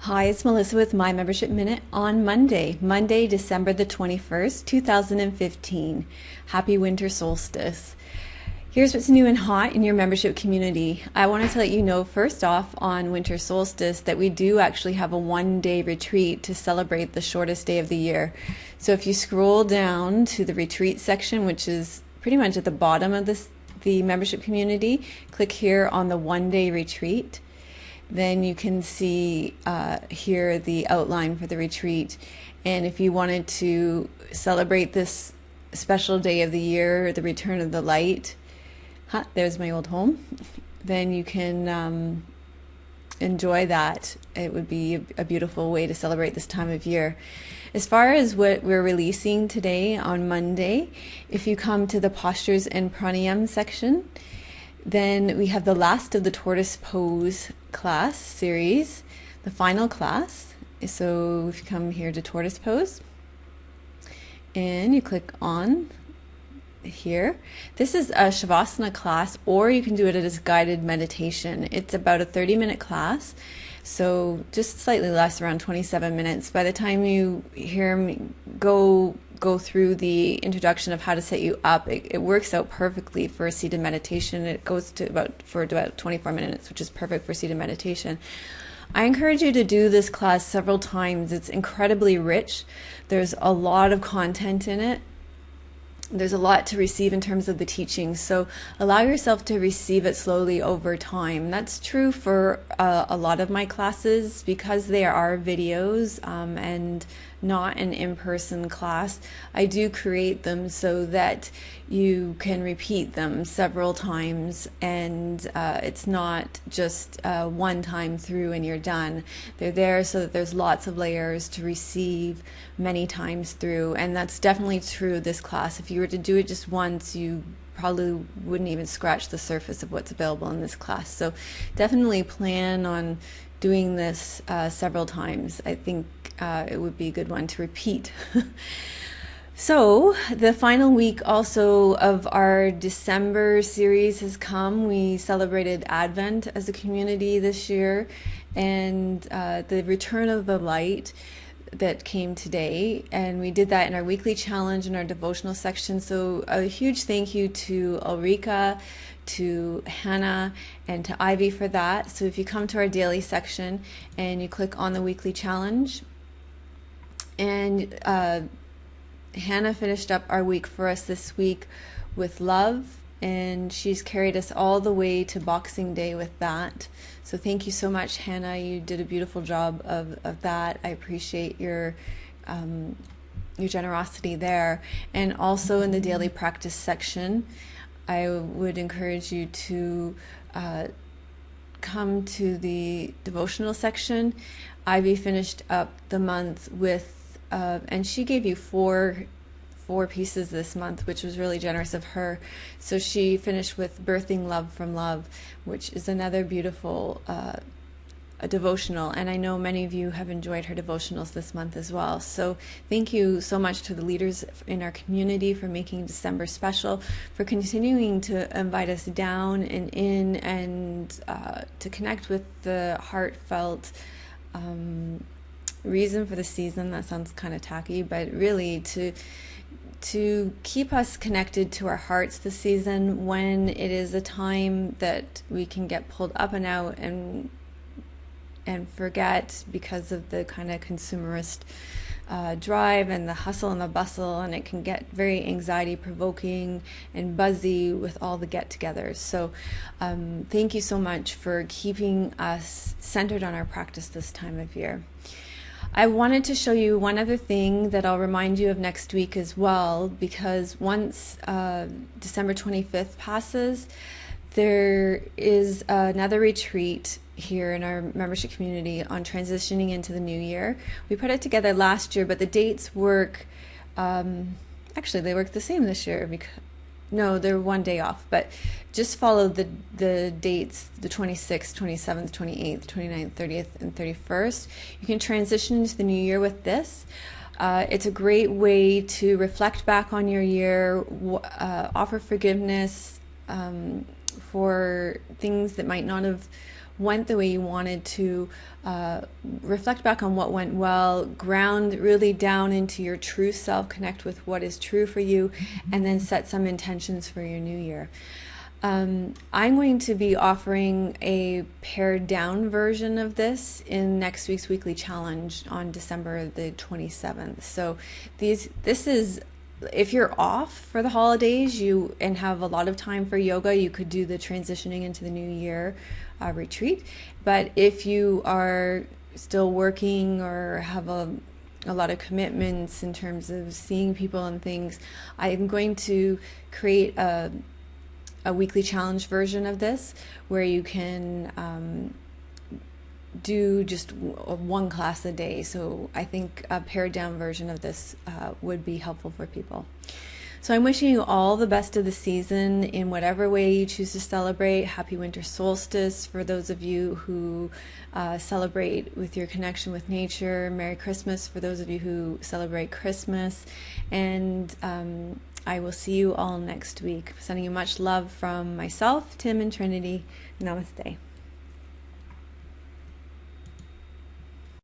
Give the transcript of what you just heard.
Hi, it's Melissa with My Membership Minute on Monday, December the 21st, 2015. Happy winter solstice. Here's what's new and hot in your membership community. I wanted to let you know first off on winter solstice that we do actually have a one-day retreat to celebrate the shortest day of the year. So if you scroll down to the retreat section, which is pretty much at the bottom of the membership community, click here on the one-day retreat. Then you can see here the outline for the retreat. And if you wanted to celebrate this special day of the year, the return of the light, there's my old home, then you can enjoy that. It would be a beautiful way to celebrate this time of year. As far as what we're releasing today on Monday, if you come to the postures and pranayam section, then we have the last of the tortoise pose class series, the final class. So if you come here to tortoise pose and you click on here, this is a savasana class, or you can do it as guided meditation. It's about a 30-minute class, so just slightly less, around 27 minutes. By the time you hear me go through the introduction of how to set you up, it works out perfectly for a seated meditation. It goes to about 24 minutes, which is perfect for seated meditation. I encourage you to do this class several times. It's incredibly rich. There's a lot of content in it. There's a lot to receive in terms of the teaching, so allow yourself to receive it slowly over time. That's true for a lot of my classes because they are videos and not an in-person class. I do create them so that you can repeat them several times, and it's not just one time through and you're done. They're there so that there's lots of layers to receive many times through, and that's definitely true of this class. If you were to do it just once, you probably wouldn't even scratch the surface of what's available in this class. So definitely plan on doing this several times. I think it would be a good one to repeat. So the final week also of our December series has come. We celebrated Advent as a community this year, and the return of the light that came today, and we did that in our weekly challenge in our devotional section. So a huge thank you to Ulrika, to Hannah, and to Ivy for that. So if you come to our daily section and you click on the weekly challenge, and Hannah finished up our week for us this week with love, and she's carried us all the way to Boxing Day with that. So thank you so much, Hannah. You did a beautiful job of that. I appreciate your generosity there. And also in the daily practice section, I would encourage you to come to the devotional section. Ivy finished up the month with, and she gave you four pieces this month, which was really generous of her. So she finished with Birthing Love from Love, which is another beautiful a devotional, and I know many of you have enjoyed her devotionals this month as well. So thank you so much to the leaders in our community for making December special, for continuing to invite us down and in, and to connect with the heartfelt reason for the season. That sounds kind of tacky, but really to keep us connected to our hearts this season, when it is a time that we can get pulled up and out and forget because of the kind of consumerist drive and the hustle and the bustle, and it can get very anxiety provoking and buzzy with all the get-togethers. So thank you so much for keeping us centered on our practice this time of year. I wanted to show you one other thing that I'll remind you of next week as well, because once December 25th passes, there is another retreat here in our membership community on transitioning into the new year. We put it together last year, but the dates work, actually they work the same this year. No, they're one day off, but just follow the dates, the 26th, 27th, 28th, 29th, 30th, and 31st. You can transition into the new year with this. It's a great way to reflect back on your year, offer forgiveness for things that might not have went the way you wanted to, reflect back on what went well, ground really down into your true self, connect with what is true for you, and then set some intentions for your new year. I'm going to be offering a pared down version of this in next week's weekly challenge on December the 27th. So this is, if you're off for the holidays and have a lot of time for yoga, you could do the transitioning into the new year retreat. But if you are still working or have a lot of commitments in terms of seeing people and things, I'm going to create a weekly challenge version of this where you can do just one class a day. So I think a pared down version of this would be helpful for people. So I'm wishing you all the best of the season in whatever way you choose to celebrate. Happy winter solstice for those of you who celebrate with your connection with nature. Merry Christmas for those of you who celebrate Christmas. And I will see you all next week. Sending you much love from myself, Tim, and Trinity. Namaste.